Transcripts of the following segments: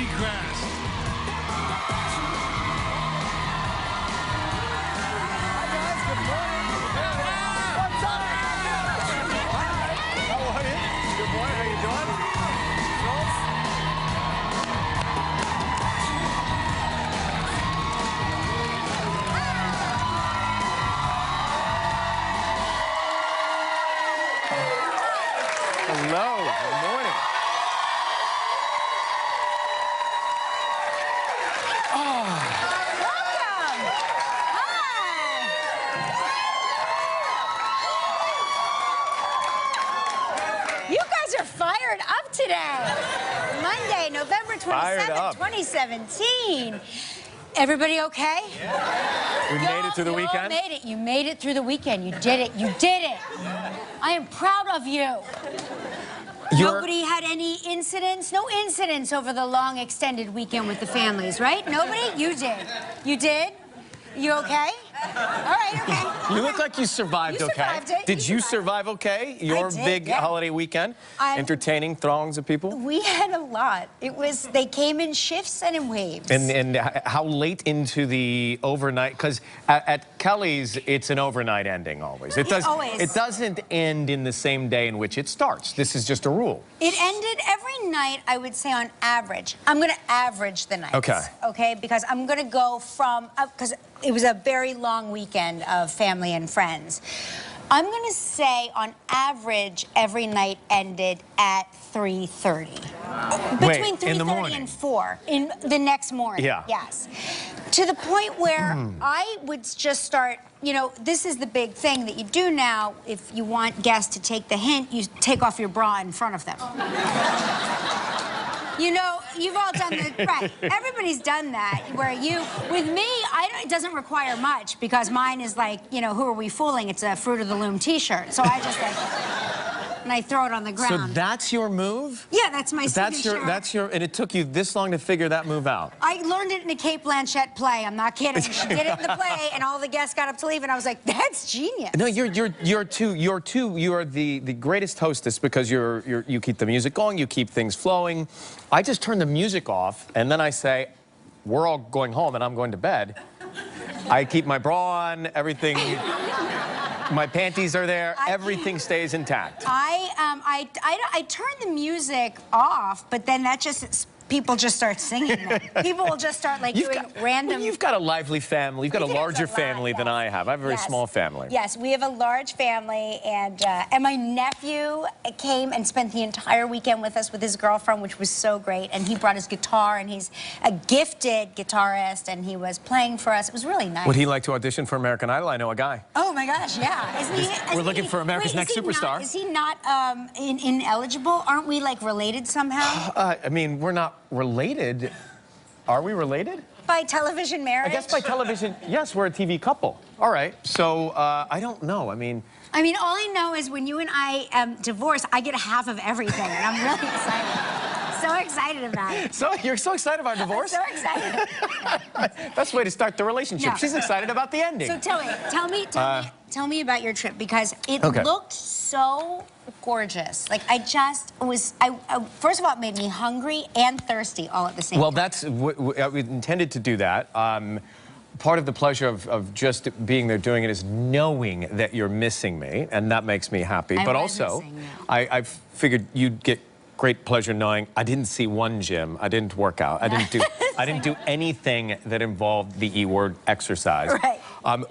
Seacrest. Hi guys, good morning. What's up? Hi. How are you? Good morning. How you doing? Girls? Hello. Good morning. You guys are fired up today. Monday, November 27th, 2017. Everybody okay? We made it through the weekend. You made it. You made it through the weekend. You did it. You did it. I am proud of you. Nobody had any incidents? No incidents over the long extended weekend with the families, right? Nobody? You did. You did? You okay? All right, okay. You look like you survived You okay. survived it. Did you survive okay? Your did, big yeah. holiday weekend? Entertaining throngs of people? We had a lot. They came in shifts and in waves. And how late into the overnight? Because at Kelly's, it's an overnight ending always. It does. Always. It doesn't end in the same day in which it starts. This is just a rule. It ended every night, I would say, on average. I'm going to average the nights. Okay. Okay? Because I'm going to go from, because it was a very long weekend of family and friends. I'm going to say, on average, every night ended at 3:30. Between 3:30 and 4 in the next morning. Yeah. Yes. To the point where I would just start, you know, this is the big thing that you do now. If you want guests to take the hint, you take off your bra in front of them. You know, you've all done the, right. Everybody's done that, where with me, it doesn't require much, because mine is like, you know, who are we fooling? It's a Fruit of the Loom t-shirt. So I just like, and I throw it on the ground. So that's your move? Yeah, that's my signature. That's your, and it took you this long to figure that move out? I learned it in a Kate Blanchett play. I'm not kidding. She did it in the play, and all the guests got up to leave, and I was like, that's genius. No, you are the greatest hostess, because you keep the music going, you keep things flowing. I just turn the music off, and then I say, we're all going home, and I'm going to bed. I keep my bra on, everything. My panties are there. Everything stays intact. I turn the music off, but then that just, people just start singing them. People will just start like doing random. Well, you've got a lively family. You've got a larger family than I have. I have a very small family. Yes, we have a large family, and my nephew came and spent the entire weekend with us with his girlfriend, which was so great. And he brought his guitar, and he's a gifted guitarist, and he was playing for us. It was really nice. Would he like to audition for American Idol? I know a guy. Oh my gosh, yeah. We're looking for America's Next Superstar. Is he not ineligible? Aren't we like related somehow? I mean, we're not related. Are we related? By television marriage? I guess by television, yes, we're a TV couple. All right, so I don't know. I mean, all I know is when you and I divorce, I get a half of everything, and I'm really excited. So excited about it. So you're so excited about divorce? I'm so excited. That's the way to start the relationship. No. She's excited about the ending. So tell me about your trip, because it looked so gorgeous. Like, first of all, it made me hungry and thirsty all at the same time. Well, that's we intended to do that. Part of the pleasure of just being there doing it is knowing that you're missing me, and that makes me happy. But also, I figured you'd get great pleasure knowing I didn't see one gym. I didn't work out. I didn't do anything that involved the E word, exercise. Right.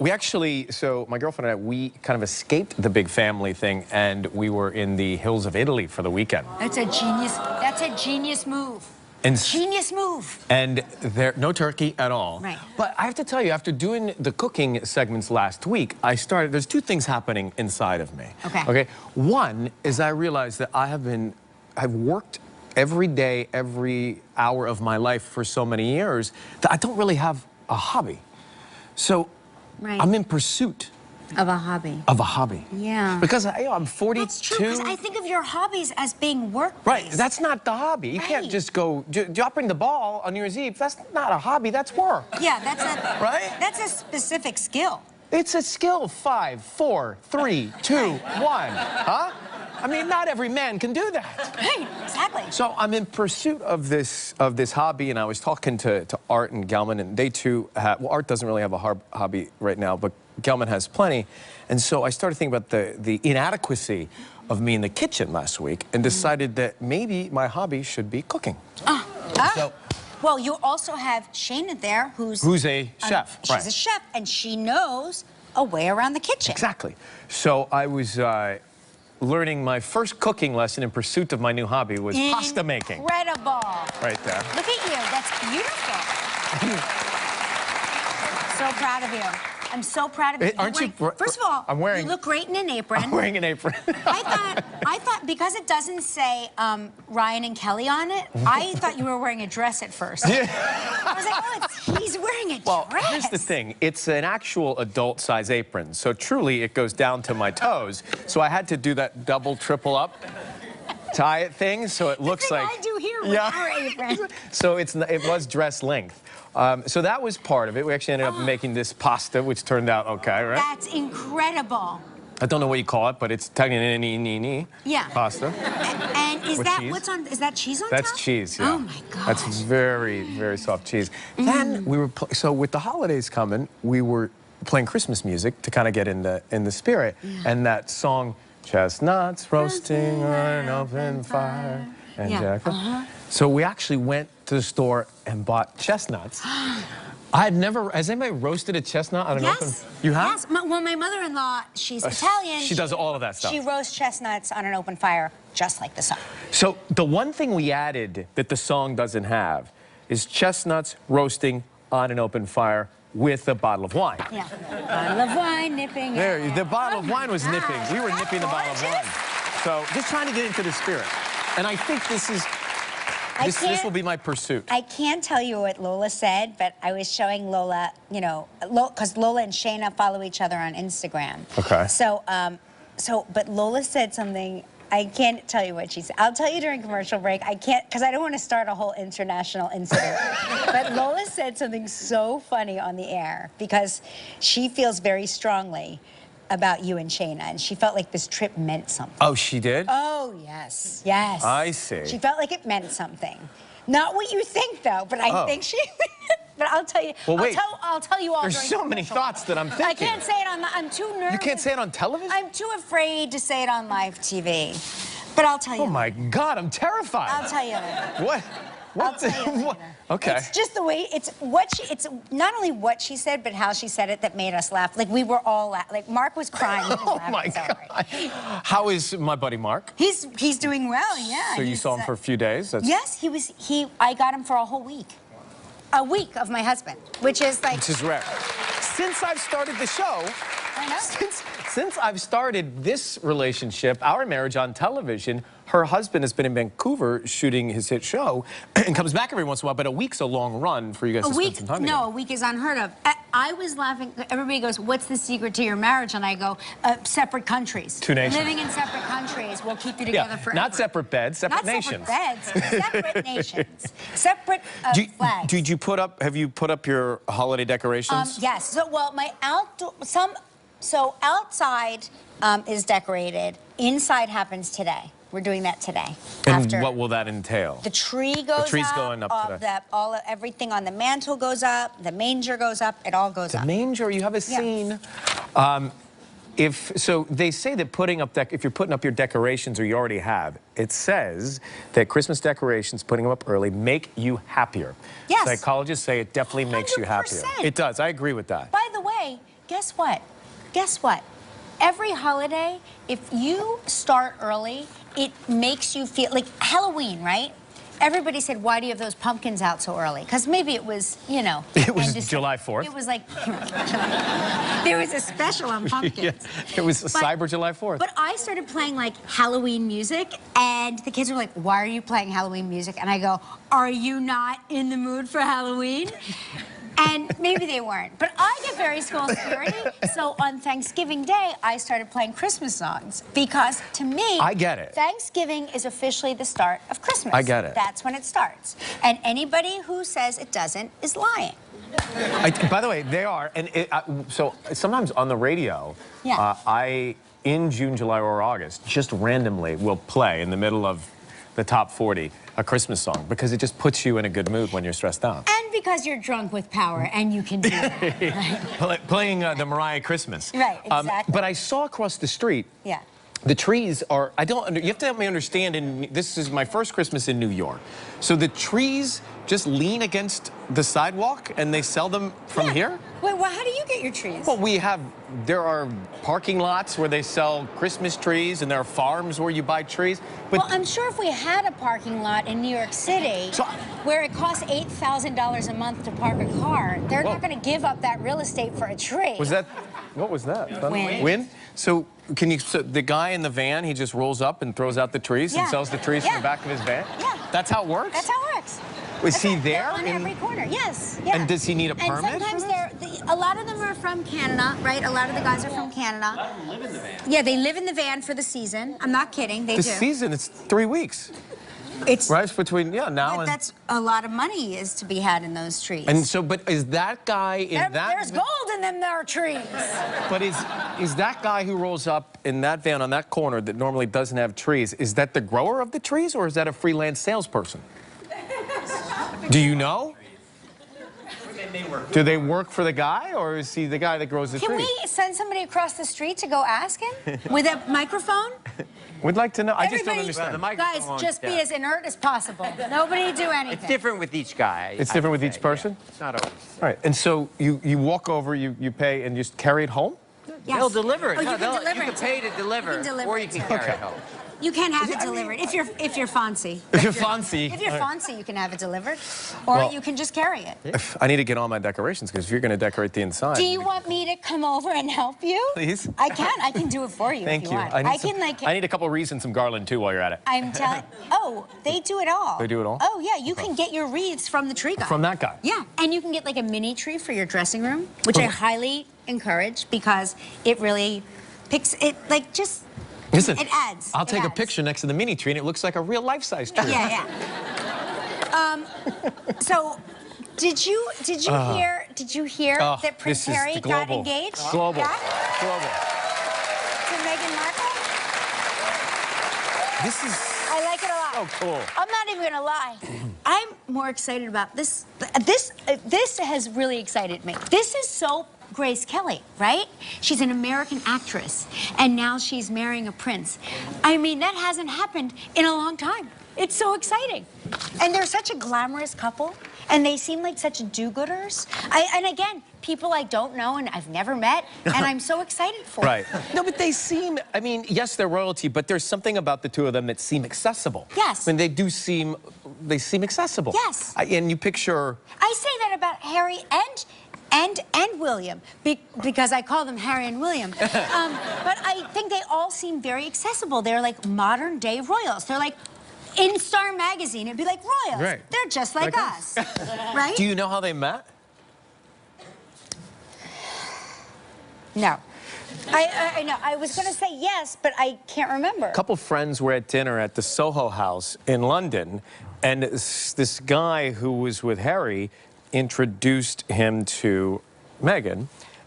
We actually, so my girlfriend and I, we kind of escaped the big family thing, and we were in the hills of Italy for the weekend. That's a genius move. Genius move. And there, no turkey at all. Right. But I have to tell you, after doing the cooking segments last week, there's two things happening inside of me. Okay. Okay. One is I realized that I've worked every day, every hour of my life for so many years that I don't really have a hobby. So I'm in pursuit of a hobby. Of a hobby. Yeah. Because I'm 42. That's true, because I think of your hobbies as being work. Right, that's not the hobby. You can't just go dropping the ball on New Year's Eve. That's not a hobby, that's work. Yeah, that's a right? That's a specific skill. It's a skill. 5, 4, 3, 2, 1. Huh? I mean, not every man can do that. Right, exactly. So I'm in pursuit of this hobby, and I was talking to Art and Gelman, and they too have, well, Art doesn't really have a hobby right now, but Gelman has plenty. And so I started thinking about the inadequacy of me in the kitchen last week and decided that maybe my hobby should be cooking. So, well, you also have Shayna there, who's a chef. She's a chef, and she knows a way around the kitchen. Exactly. So I was learning my first cooking lesson in pursuit of my new hobby was pasta making. Incredible. Right there. Look at you. That's beautiful. So proud of you. I'm so proud of you. Aren't you? First of all, you look great in an apron. I'm wearing an apron. I thought because it doesn't say Ryan and Kelly on it, I thought you were wearing a dress at first. Yeah. I was like, oh, he's wearing a dress. Well, here's the thing. It's an actual adult-size apron, so truly it goes down to my toes. So I had to do that double, triple up tie it thing, so it looks like... I do here with our apron. So it was dress length. So that was part of it. We actually ended up making this pasta, which turned out okay, right? That's incredible. I don't know what you call it, but it's technically pasta. And is that cheese. What's on? Is that cheese on top? That's cheese. Yeah. Oh my god. That's very, very soft cheese. Then we were so with the holidays coming, we were playing Christmas music to kind of get in the spirit, and that song, "Chestnuts roasting on an open fire," and Jack. So we actually went to the store and bought chestnuts. I had never, has anybody roasted a chestnut on an open? You have? Yes. Well, my mother-in-law, she's Italian. She does all of that stuff. She roasts chestnuts on an open fire, just like the song. So the one thing we added that the song doesn't have is chestnuts roasting on an open fire with a bottle of wine. Yeah. Bottle of wine nipping. There, the bottle of wine was nipping. We were nipping the bottle of wine. So just trying to get into the spirit. And I think this is... This will be my pursuit. I can't tell you what Lola said, but I was showing Lola, you know, because Lola and Shayna follow each other on Instagram. Okay. So, but Lola said something, I can't tell you what she said. I'll tell you during commercial break. I can't, because I don't want to start a whole international incident. But Lola said something so funny on the air, because she feels very strongly about you and Shayna, and she felt like this trip meant something. Oh, she did? Oh, yes. Yes. I see. She felt like it meant something. Not what you think, though, but I think she... But I'll tell you... Well, wait. I'll tell you all. There's so many thoughts that I'm thinking. I can't say it on... I'm too nervous. You can't say it on television? I'm too afraid to say it on live TV. But I'll tell you. Oh, my God, I'm terrified. I'll tell you later. What? I'll tell you later. Okay. It's just the way, it's not only what she said, but how she said it that made us laugh. Like, we were all laughing. Like, Mark was crying. He was Oh, my God. How is my buddy Mark? He's doing well, yeah. So you saw him for a few days? Yes, I got him for a whole week. A week of my husband, which is like... Which is rare. Since I've started the show... I know. Since I've started this relationship, our marriage on television, her husband has been in Vancouver shooting his hit show and comes back every once in a while, but a week's a long run for you guys to spend some time together. No, a week is unheard of. I was laughing. Everybody goes, what's the secret to your marriage? And I go, separate countries. 2 nations. Living in separate countries will keep you together forever. Not separate beds, separate nations. Not separate beds, separate nations. Separate flags. Did you put up, have you put up your holiday decorations? Yes. So, well, my outdoor, so outside is decorated. Inside happens today. We're doing that today. And what will that entail? The tree goes up. The tree's going up today. Everything on the mantle goes up. The manger goes up. It all goes up. The manger, you have a scene. So they say that if you're putting up your decorations, or you already have, it says that Christmas decorations, putting them up early, make you happier. Yes. Psychologists say it definitely makes you happier. 100%. It does. I agree with that. By the way, guess what? Guess what? Every holiday, if you start early, it makes you feel like Halloween, right? Everybody said, why do you have those pumpkins out so early? Because maybe it was, you know. It was July 4th. It was like, there was a special on pumpkins. Yeah, it was Cyber July 4th. But I started playing like Halloween music, and the kids were like, why are you playing Halloween music? And I go, are you not in the mood for Halloween? And maybe they weren't. But I get very school-spirited, so on Thanksgiving Day, I started playing Christmas songs. Because, to me, I get it. Thanksgiving is officially the start of Christmas. I get it. That's when it starts. And anybody who says it doesn't is lying. By the way, they are. And so sometimes on the radio, in June, July, or August, just randomly will play in the middle of the top 40 a Christmas song because it just puts you in a good mood when you're stressed out. And because you're drunk with power and you can do it. Right? Playing the Mariah Christmas. Right, exactly. But I saw across the street, yeah. the trees are, you have to help me understand, this is my first Christmas in New York. So the trees just lean against the sidewalk and they sell them from here? Wait, well, how do you get your trees? Well, there are parking lots where they sell Christmas trees and there are farms where you buy trees. But well, I'm sure if we had a parking lot in New York City where it costs $8,000 a month to park a car, they're not going to give up that real estate for a tree. What was that? Wind. Wind? So the guy in the van, he just rolls up and throws out the trees and sells the trees from the back of his van? Yeah. That's how it works? That's how it works. Was he there? On every corner, yes. Yeah. And does he need a permit? And sometimes a lot of them are from Canada, right? A lot of the guys are from Canada. A lot of them live in the van. Yeah, they live in the van for the season. I'm not kidding, they do. The season, it's 3 weeks. It's right between, now but and... that's a lot of money is to be had in those trees. And so, but is that guy in that... There's gold in them there trees. But is that guy who rolls up in that van on that corner that normally doesn't have trees, is that the grower of the trees or is that a freelance salesperson? Do you know? Do they work for the guy, or is he the guy that grows the tree? Can we send somebody across the street to go ask him with a microphone? We'd like to know. I just Everybody, don't understand. Well, guys, just be as inert as possible. Nobody do anything. It's different with each guy. It's different with each person? Yeah. It's not always. All right, and so you walk over, you pay, and just carry it home? Yes. They'll deliver it. Oh, no, you can deliver you it. can pay to deliver, or you can carry it home. You can have it delivered if you're fancy. If you're fancy. If you're fancy, you can have it delivered, or you can just carry it. I need to get on my decorations because if you're going to decorate the inside. Do you want me to come over and help you? Please. I can do it for you. Thank if you. want. I need a couple of wreaths and some garland too while you're at it. I'm telling. Oh, they do it all. They do it all? Oh yeah, you can get your wreaths from the tree guy. From that guy? Yeah, and you can get like a mini tree for your dressing room, which I highly encourage because it really picks it like just. Listen, it adds. I'll take a picture next to the mini tree and it looks like a real life-size tree. Yeah. So, did you hear that Prince Harry got engaged? Global. Yeah? Global. To Meghan Markle? This is I like it a lot. so cool. I'm not even gonna lie. I'm more excited about this. This has really excited me. This is so Grace Kelly, right? She's an American actress, and now she's marrying a prince. I mean, that hasn't happened in a long time. It's so exciting. And they're such a glamorous couple, and they seem like such do-gooders. And again, people I don't know and I've never met, and I'm so excited for Right. No, but they seem, I mean, yes, they're royalty, but there's something about the two of them that seem accessible. Yes. I mean, they seem accessible. Yes. And you picture... I say that about Harry and William, because I call them Harry and William. But I think they all seem very accessible. They're like modern day royals. They're like in Star Magazine. It'd be like royals. Right. They're just like us, right? Do you know how they met? No. I know. I was going to say yes, but I can't remember. A couple friends were at dinner at the Soho House in London, and this guy who was with Harry introduced him to Meghan,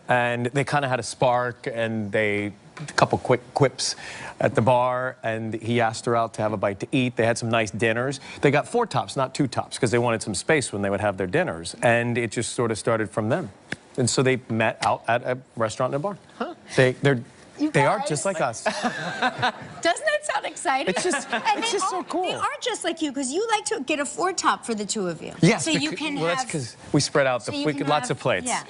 and they kind of had a spark, and a couple quick quips at the bar, and he asked her out to have a bite to eat. They had some nice dinners. They got 4 tops, not 2 tops, because they wanted some space when they would have their dinners, and it just sort of started from them. And so they met out at a restaurant and a bar. Huh. They are just like us. Doesn't that sound exciting? It's just so cool. They are just like you, because you like to get a 4-top for the two of you. Yes. So you can well, that's because we spread out lots of plates. Yeah.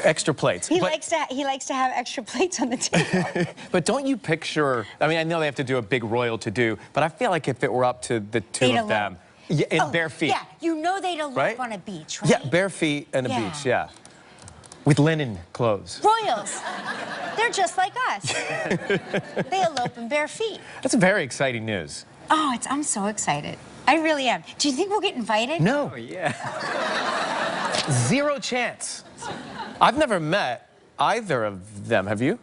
Extra plates. He likes to have extra plates on the table. But don't you picture? I mean, I know they have to do a big royal to-do, but I feel like if it were up to the two of them, in bare feet. Yeah, you know they'd elope right? on a beach, right? Yeah, bare feet and a beach. Yeah. With linen clothes. Royals. They're just like us. They elope in bare feet. That's very exciting news. Oh, I'm so excited. I really am. Do you think we'll get invited? No. Oh, yeah. 0 chance. I've never met either of them. Have you?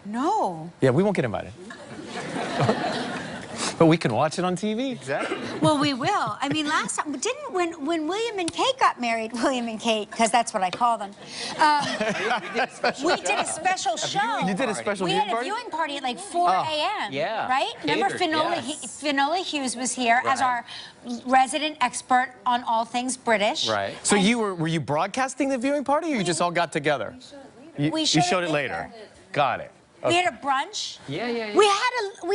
No. Yeah, we won't get invited. But we can watch it on TV. Exactly. Well, we will. I mean, last time, when William and Kate got married, William and Kate, because that's what I call them, we did a special show. You did a special viewing party? We had a viewing party at like 4 a.m. Yeah. Right? Remember Finola Hughes was here as our resident expert on all things British. Right. So were you broadcasting the viewing party, or you just all got together? We showed it later. Got it. Okay. We had a brunch. Yeah. We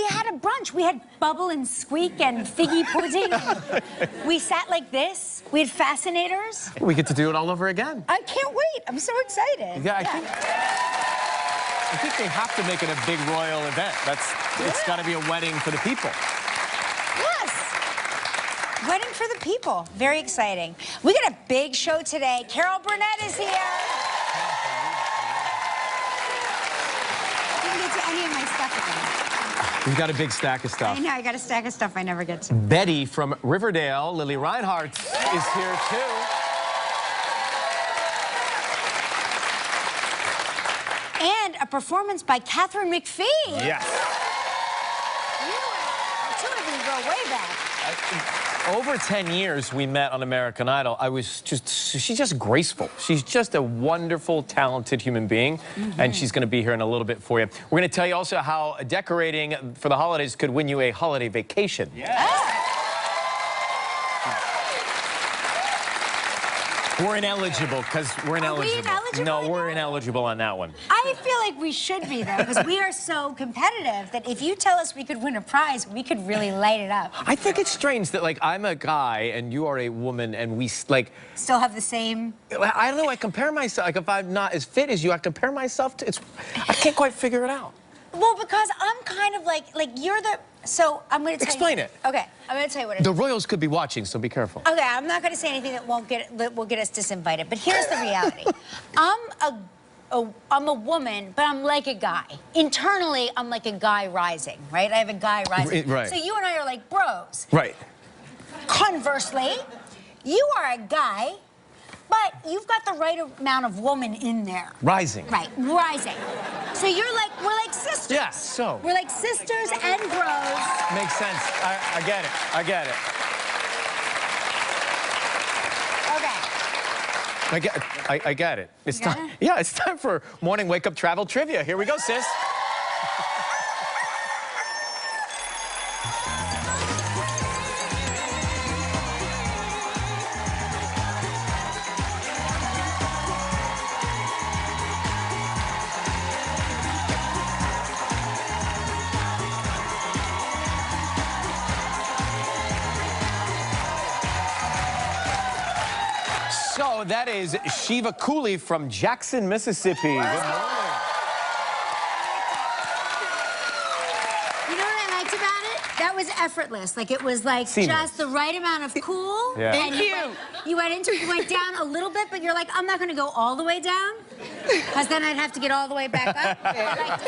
had a brunch. We had Bubble and Squeak and Figgy Pudding. We sat like this. We had fascinators. We get to do it all over again. I can't wait. I'm so excited. Yeah, I think they have to make it a big royal event. It's got to be a wedding for the people. Yes. Wedding for the people. Very exciting. We got a big show today. Carol Burnett is here. Any of my stuff again. You've got a big stack of stuff. I know, I got a stack of stuff I never get to. Betty from Riverdale, Lily Reinhardt, is here too. And a performance by Catherine McPhee. Yes. Two of you go way back. Over 10 years we met on American Idol. She's just graceful. She's just a wonderful, talented human being, and she's going to be here in a little bit for you. We're going to tell you also how decorating for the holidays could win you a holiday vacation. Yeah. We're ineligible because we're ineligible. Are we ineligible? No, we're ineligible on that one. I feel like we should be, though, because we are so competitive that if you tell us we could win a prize, we could really light it up. I think it's strange that, like, I'm a guy and you are a woman and we, like... Still have the same... I don't know, I compare myself, like, if I'm not as fit as you, I compare myself to... I can't quite figure it out. Well, because I'm kind of like you're the... So, I'm going to tell you... Explain it. Okay, I'm going to tell you what it is. The royals could be watching, so be careful. Okay, I'm not going to say anything that will get us disinvited, but here's the reality. I'm a woman, but I'm like a guy. Internally, I'm like a guy rising, right? I have a guy rising. Right. So you and I are like bros. Right. Conversely, you are a guy, but you've got the right amount of woman in there. Rising. Right, rising. So we're like sisters. Yes, so. We're like sisters and bros. Makes sense. I get it. I get it. Okay. I get it. It's You got time. it? Yeah, it's time for morning wake up travel trivia. Here we go, sis. So that is Shiva Cooley from Jackson, Mississippi. Good morning. You know what I liked about it? That was effortless. Like, it was like Seamless. just the right amount of cool. Yeah. And you went down a little bit, but you're like, I'm not going to go all the way down, because then I'd have to get all the way back up. Like,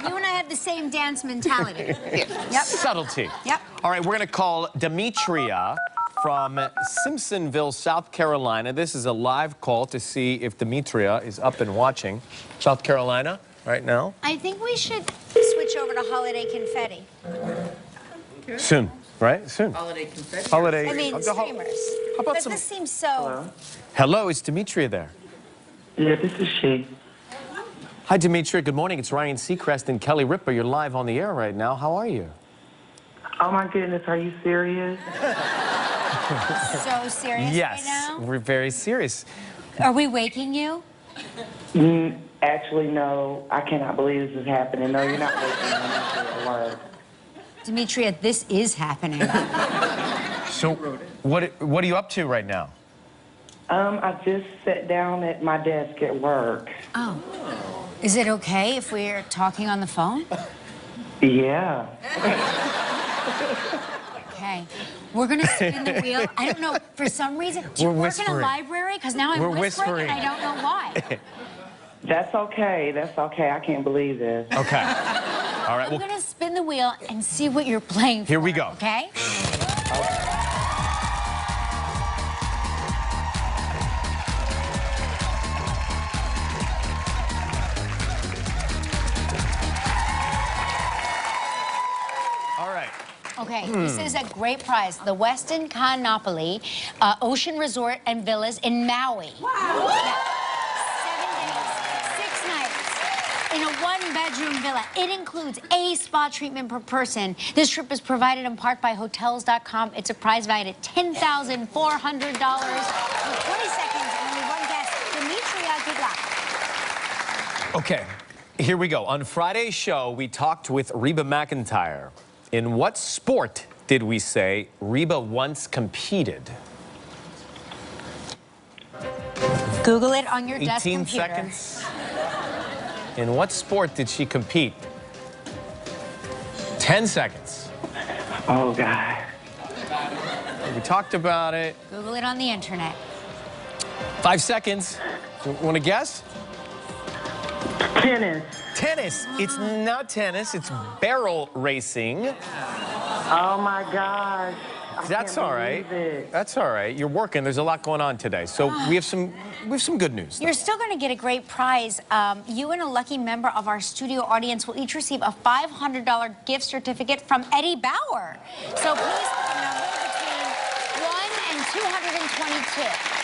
you and I have the same dance mentality. Yep. Subtlety. Yep. All right, we're going to call Demetria from Simpsonville, South Carolina. This is a live call to see if Demetria is up and watching South Carolina right now. I think we should switch over to holiday confetti. Soon, right? Soon. Holiday confetti. Holiday. I mean, streamers. How about But some... this seems so... Hello, is Demetria there? Yeah, this is she. Hi, Demetria. Good morning. It's Ryan Seacrest and Kelly Ripa. You're live on the air right now. How are you? Oh my goodness, are you serious? So serious Yes, right now? we're very serious. Are we waking you? Actually, no. I cannot believe this is happening. No, you're not waking me. I'm alert. Demetria, this is happening. So, what are you up to right now? I just sat down at my desk at work. Oh. Is it okay if we're talking on the phone? Yeah. Okay. We're going to spin the wheel. I don't know, for some reason, do you We're work in a whispering. library? Because now I'm whispering and I don't know why. That's okay. That's okay. I can't believe this. Okay. All right, I'm going to spin the wheel and see what you're playing for. Here we go. Okay? Okay, this is a great prize. The Westin Canopoli Ocean Resort and Villas in Maui. Wow. Yeah. 7 days, 6 nights in a one-bedroom villa. It includes a spa treatment per person. This trip is provided in part by Hotels.com. It's a prize valued at $10,400 for 20 seconds and only one guest, Demetria. Good luck. Okay, here we go. On Friday's show, we talked with Reba McEntire. In what sport did we say Reba once competed? Google it on your desk 18 computer. seconds. In what sport did she compete? 10 seconds. Oh, God. We talked about it. Google it on the internet. 5 seconds. Want to guess? Tennis. Tennis. It's not tennis. It's barrel racing. Oh, my gosh. That's all right. That's all right. You're working. There's a lot going on today. So we have some good news. You're still going to get a great prize. You and a lucky member of our studio audience will each receive a $500 gift certificate from Eddie Bauer. So please pick a number between 1 and 222.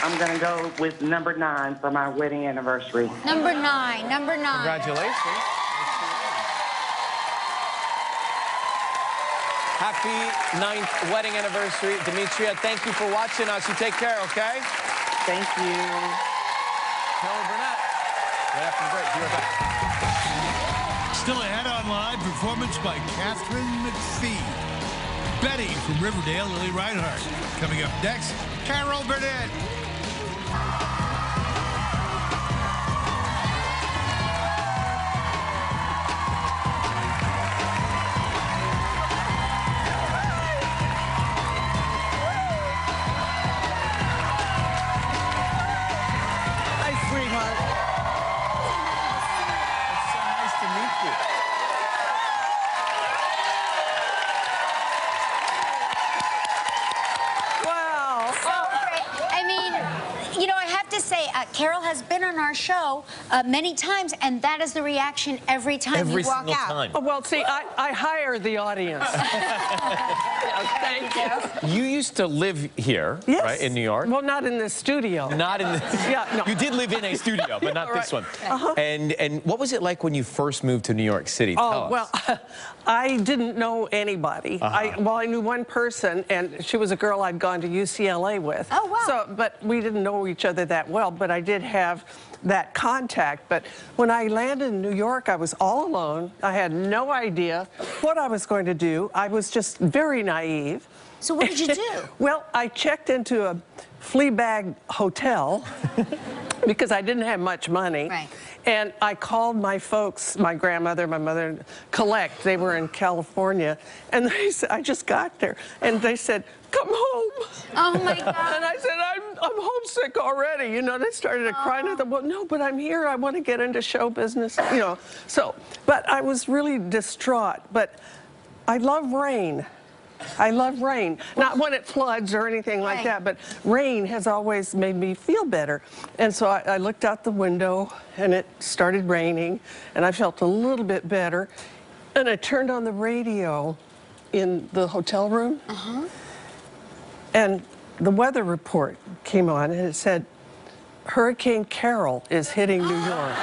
I'm going to go with number 9 for my wedding anniversary. Number 9. Number 9. Congratulations. Happy 9th wedding anniversary, Demetria. Thank you for watching us. You take care, okay? Thank you. Carol Burnett. Right after the break. Be right back. Still ahead on live performance by Catherine McPhee. Betty from Riverdale, Lily Reinhart. Coming up next, Carol Burnett. Carol has been on our show many times, and that is the reaction every time you walk out. Time. Oh, well, see, I hire the audience. Thank you. You used to live here, yes. right, in New York? Well, not in this studio. Not in this. Yeah, no. You did live in a studio, but not Right. this one. Uh-huh. And what was it like when you first moved to New York City? Tell us. Well, I didn't know anybody. I knew one person, and she was a girl I'd gone to UCLA with. Oh, wow. So, but we didn't know each other that well, but I did have that contact. But when I landed in New York, I was all alone. I had no idea what I was going to do. I was just very naive. So what did you do? Well, I checked into a flea bag hotel because I didn't have much money. Right. And I called my folks, my grandmother, my mother, collect. They were in California. And they said, I just got there. And they said, come home. Oh, my God. And I said, I'm homesick already. You know, they started to cry. And I thought, well, no, but I'm here. I want to get into show business. You know, so, but I was really distraught. But I love rain. I love rain. Not when it floods or anything like that, but rain has always made me feel better. And so I looked out the window, and it started raining, and I felt a little bit better. And I turned on the radio in the hotel room, and the weather report came on, and it said, Hurricane Carol is hitting New York.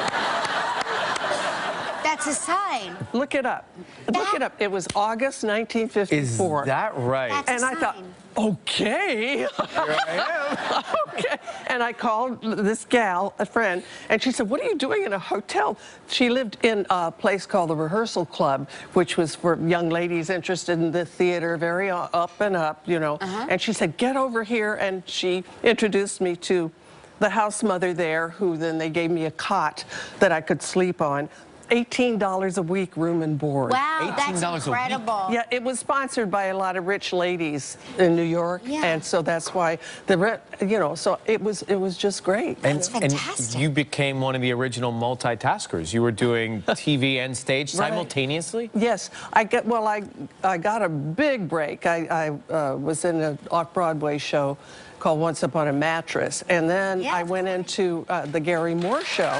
That's a sign. Look it up. Look it up. It was August 1954. Is that right? That's And I thought, okay. Here I am. Okay. And I called this gal, a friend, and she said, what are you doing in a hotel? She lived in a place called the Rehearsal Club, which was for young ladies interested in the theater, very up and up, you know. And she said, get over here. And she introduced me to the house mother there, who then they gave me a cot that I could sleep on. $18 a week, room and board. Wow, that's $18 a week. incredible. Yeah, it was sponsored by a lot of rich ladies in New York, and so that's why the rent, you know, so it was just great. That's and fantastic. you became one of the original multitaskers. You were doing TV and stage simultaneously? Yes, I got a big break. I was in an off-Broadway show called Once Upon a Mattress, and then I went into the Gary Moore show.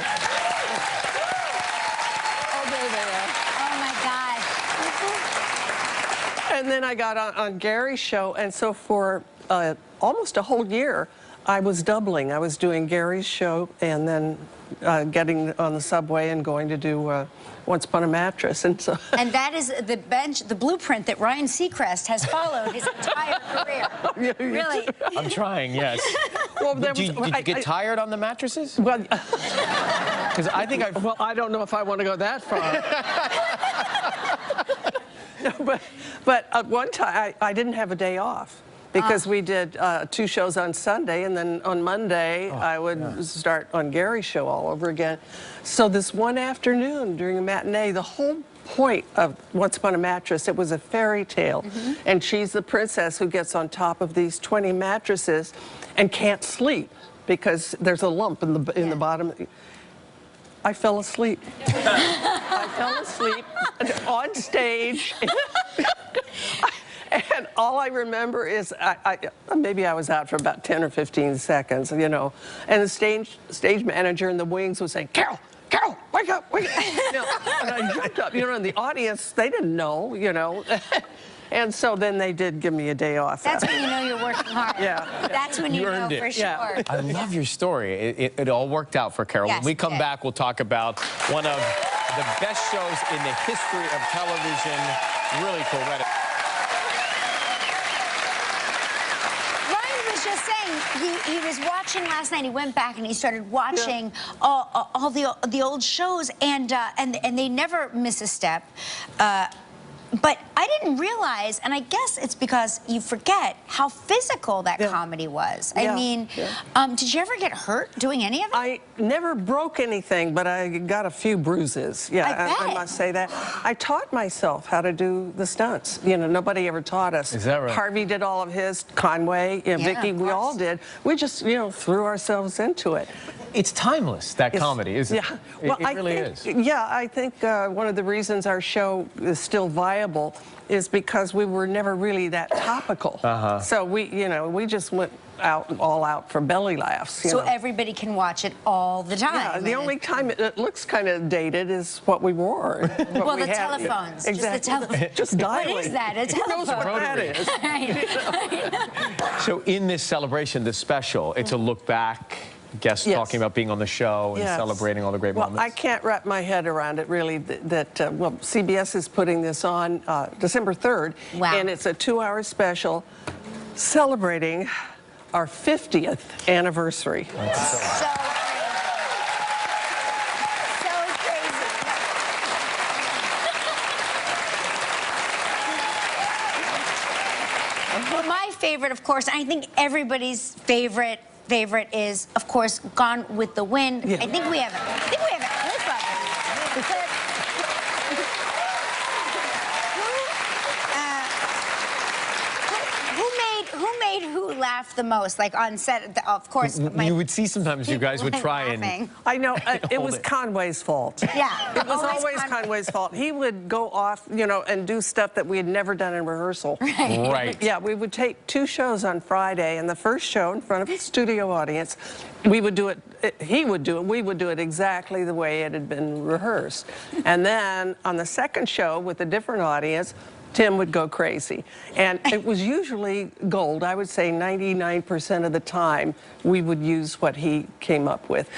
And then I got on Gary's show, and so for almost a whole year, I was doubling. I was doing Gary's show and then getting on the subway and going to do Once Upon a Mattress. And so and that is the blueprint that Ryan Seacrest has followed his entire career. Really? I'm trying, yes. well, Did you get tired on the mattresses? Well, because I think I've... Well, I don't know if I want to go that far. No, but one time I didn't have a day off because we did 2 shows on Sunday, and then on Monday I would start on Gary's show all over again. So this one afternoon during a matinee, the whole point of Once Upon a Mattress, it was a fairy tale, and she's the princess who gets on top of these 20 mattresses and can't sleep because there's a lump in the bottom. I fell asleep. I fell asleep on stage. And all I remember is maybe I was out for about 10 or 15 seconds, you know. And the stage manager in the wings was saying, Carol, Carol, wake up, wake up. You know, and I jumped up, you know, and the audience, they didn't know, you know. And so then they did give me a day off. That's when you know you're working hard. Yeah. That's when you know for sure. Yeah. I love your story. It all worked out for Carol. Yes, When we come back, we'll talk about one of the best shows in the history of television. Really cool. Ryan was just saying he was watching last night. He went back and he started watching all the old shows, and they never miss a step. But I didn't realize, and I guess it's because you forget how physical that comedy was. I mean, did you ever get hurt doing any of it? I never broke anything, but I got a few bruises. Yeah, I must say that. I taught myself how to do the stunts. You know, nobody ever taught us. Is that right? Harvey did all of his, Conway, Vicky, we all did. We just, you know, threw ourselves into it. It's timeless, that comedy, isn't it? Yeah, well, It really is. Yeah, I think one of the reasons our show is still viable is because we were never really that topical. So we, you know, we just went all out for belly laughs. You so know. Everybody can watch it all the time. Yeah, the only time it looks kind of dated is what we wore. Well, the telephones. Exactly. Just dialing. What is that? A telephone? Who knows what that is? I know. So in this celebration, this special, it's a look back. Guests talking about being on the show and celebrating all the great moments. I can't wrap my head around it, really, well, CBS is putting this on December 3rd, and it's a 2-hour special celebrating our 50th anniversary. So crazy. So crazy. Well, my favorite, of course, I think everybody's favorite is, of course, Gone with the Wind. Yeah. I think we have a clip of it. Who made who laugh the most? Like on set, of course. You would see sometimes you guys would try and... I know, it was Conway's fault. Yeah. It was always Conway's fault. He would go off, you know, and do stuff that we had never done in rehearsal. Right. Yeah, we would take 2 shows on Friday, and the first show in front of a studio audience, we would do it, he would do it, we would do it exactly the way it had been rehearsed. And then on the second show with a different audience, Tim would go crazy. And it was usually gold. I would say 99% of the time we would use what he came up with.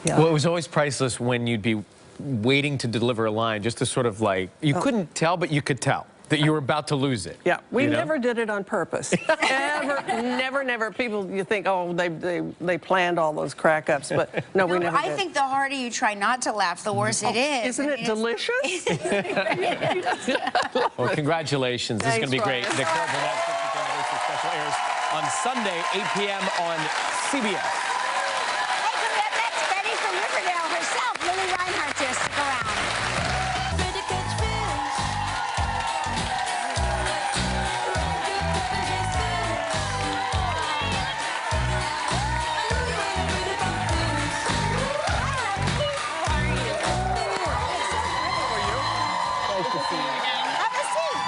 Yeah. Well, it was always priceless when you'd be waiting to deliver a line, just to sort of like, you couldn't tell, but you could tell that you were about to lose it. Yeah, we never did it on purpose. Never. People, you think, oh, they planned all those crack-ups, but no, we never did. I think the harder you try not to laugh, the worse it is. Isn't it delicious? Well, congratulations. This is going to be great. The Carol Burnett 50th anniversary special airs on Sunday, 8 p.m. on CBS. Hey, coming up next, Betty from Riverdale herself, Lily Reinhardt, here. Stick around.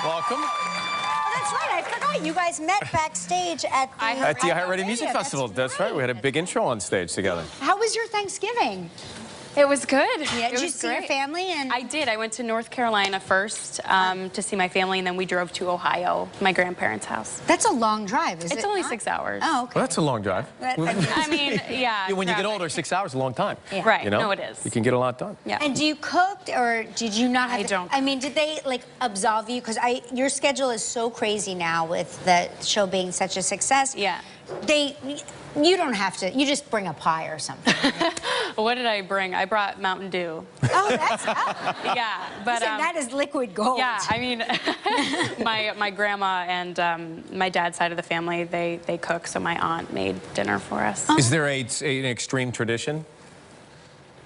Welcome. Oh, that's right. I forgot. You guys met backstage at the iHeartRadio Music Festival. That's right. We had a big intro on stage together. How was your Thanksgiving? It was good. Yeah, it did you was see great. your family? And I did. I went to North Carolina first to see my family, and then we drove to Ohio, my grandparents' house. that's a long drive, is it? It's only not? 6 hours. Oh, okay. Well, that's a long drive. I mean, yeah. When you get traffic. older, 6 hours is a long time. Yeah. Right. You know? No, it is. You can get a lot done. Yeah. And do you cook, or did you not have I to? don't. I mean, did they, like, absolve you? Because your schedule is so crazy now with the show being such a success. Yeah. You don't have to. You just bring a pie or something. Right? What did I bring? I brought Mountain Dew. Oh, that's Yeah, but that is liquid gold. yeah, I mean, my grandma and my dad's side of the family, they cook, so my aunt made dinner for us. Is there an extreme tradition?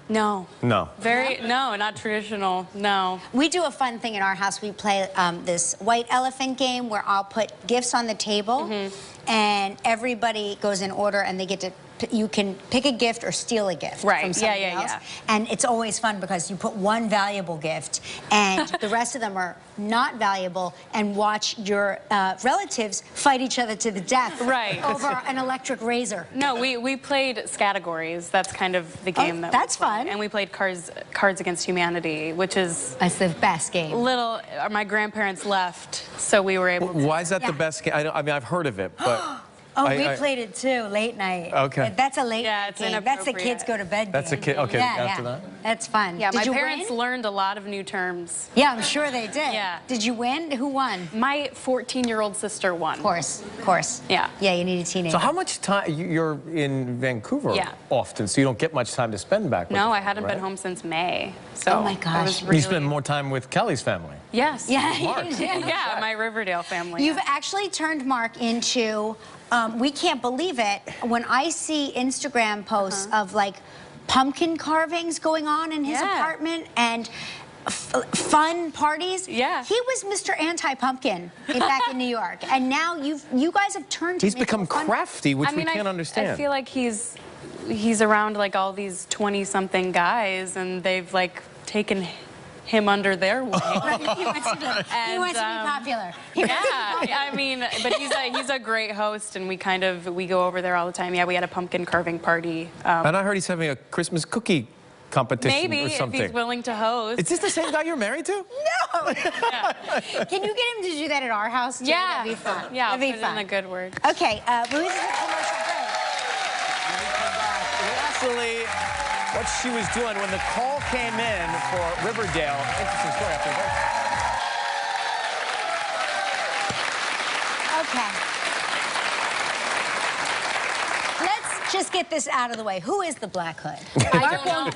No. No. No, not traditional. No. We do a fun thing in our house. We play this white elephant game where I'll put gifts on the table, and everybody goes in order, and they get to. You can pick a gift or steal a gift from somebody else. Yeah. And it's always fun because you put one valuable gift, and the rest of them are not valuable, and watch your relatives fight each other to the death over an electric razor. No, we played categories. That's kind of the game that's fun. And we played Cards Against Humanity, which is That's the best game. my grandparents left, so we were able to. Why is that the best game? I mean, I've heard of it, but... Oh, we played it too, late night. Okay. That's a late Yeah, it's game. That's the kids inappropriate. go to bed game. That's a kid, okay, Yeah, after yeah. that? That's fun. Yeah, Did my you parents win? learned a lot of new terms. Yeah, I'm sure they did. Yeah. Did you win? Who won? My 14-year-old sister won. Of course. Yeah. Yeah, you need a teenager. So how much time, you're in Vancouver often, so you don't get much time to spend back with No, them, I hadn't been right? home since May. So Oh my I gosh. was You really... spend more time with Kelly's family. Yes. Yeah, Mark. you did. Yeah, my Riverdale family. You've actually turned Mark into, we can't believe it, when I see Instagram posts of like pumpkin carvings going on in his apartment and fun parties. Yeah. He was Mr. Anti-Pumpkin back in New York. And now you guys have turned He's him into become a fun... crafty, which we can't understand. I feel like he's around like all these 20-something guys, and they've like taken him under their wing. He wants to be popular. Yeah, I mean, but he's a great host, and we go over there all the time. Yeah, we had a pumpkin carving party. And I heard he's having a Christmas cookie competition Maybe or something. if he's willing to host. Is this the same guy you're married to? No! Can you get him to do that at our house, too? Yeah. That'd be fun. Yeah, That'd be put fun. in a good word. Okay, we'll use a commercial break. Actually, what she was doing when the call came in for Riverdale. Interesting story after this. Okay. Let's just get this out of the way. Who is the Black Hood?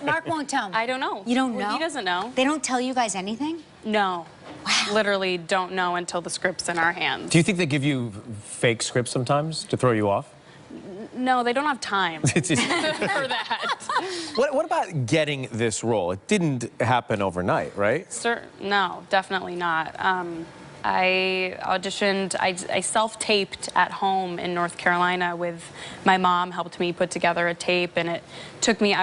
Mark won't tell me. I don't know. You don't know? He doesn't know. They don't tell you guys anything? No. Wow. Literally don't know until the script's in our hands. Do you think they give you fake scripts sometimes to throw you off? No, they don't have time for that. What about getting this role? It didn't happen overnight, right? No, definitely not. I auditioned, I self-taped at home in North Carolina with my mom, helped me put together a tape, and it took me,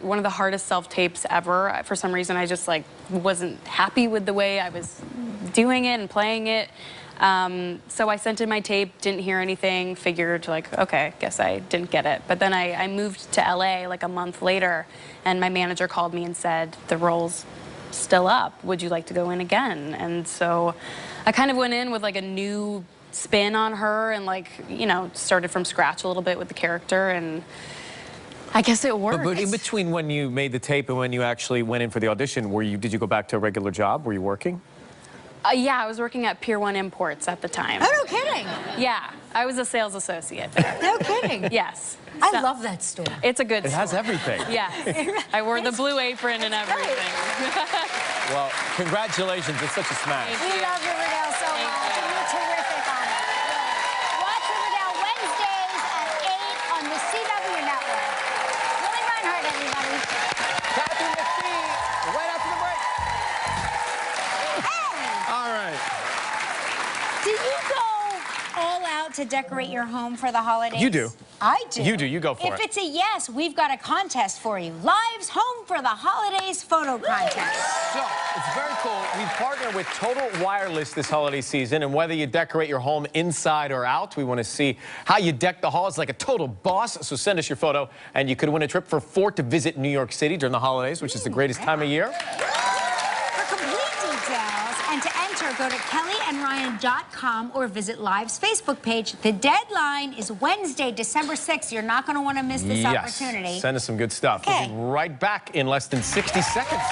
one of the hardest self-tapes ever. For some reason, I just like wasn't happy with the way I was doing it and playing it. So I sent in my tape, didn't hear anything, figured like, okay, guess I didn't get it. But then I moved to LA like a month later, and my manager called me and said, the role's still up. Would you like to go in again? And so I kind of went in with like a new spin on her and like, you know, started from scratch a little bit with the character, and I guess it worked. But in between when you made the tape and when you actually went in for the audition, did you go back to a regular job? Were you working? Yeah, I was working at Pier 1 Imports at the time. Oh, no kidding. Yeah, I I was a sales associate there. No kidding. Yes. I So- love that store. It's a good It has everything. Yes. I wore the blue apron and everything. Well, congratulations. It's such a smash. Thank We you. love Riverdale so Thank much. you. And you're terrific on it. Watch Riverdale Wednesdays at 8 on the CW network. Lily Reinhardt, everybody. Kathy McPhee, right after the break. Hey! All right. Did you go all out to decorate your home for the holidays? You do. I do. You do. You go for it. If it's a yes, we've got a contest for you. Live's Home for the Holidays photo contest. So, it's very cool. We partner with Total Wireless this holiday season, and whether you decorate your home inside or out, we want to see how you deck the halls like a total boss. So send us your photo, and you could win a trip for 4 to visit New York City during the holidays, which is the greatest time of year. For complete details and to enter, go to kellyandryan.com or visit Live's Facebook page. The deadline is Wednesday, December 6th. You're not going to want to miss this opportunity. Send us some good stuff. Okay. We'll be right back in less than 60 seconds.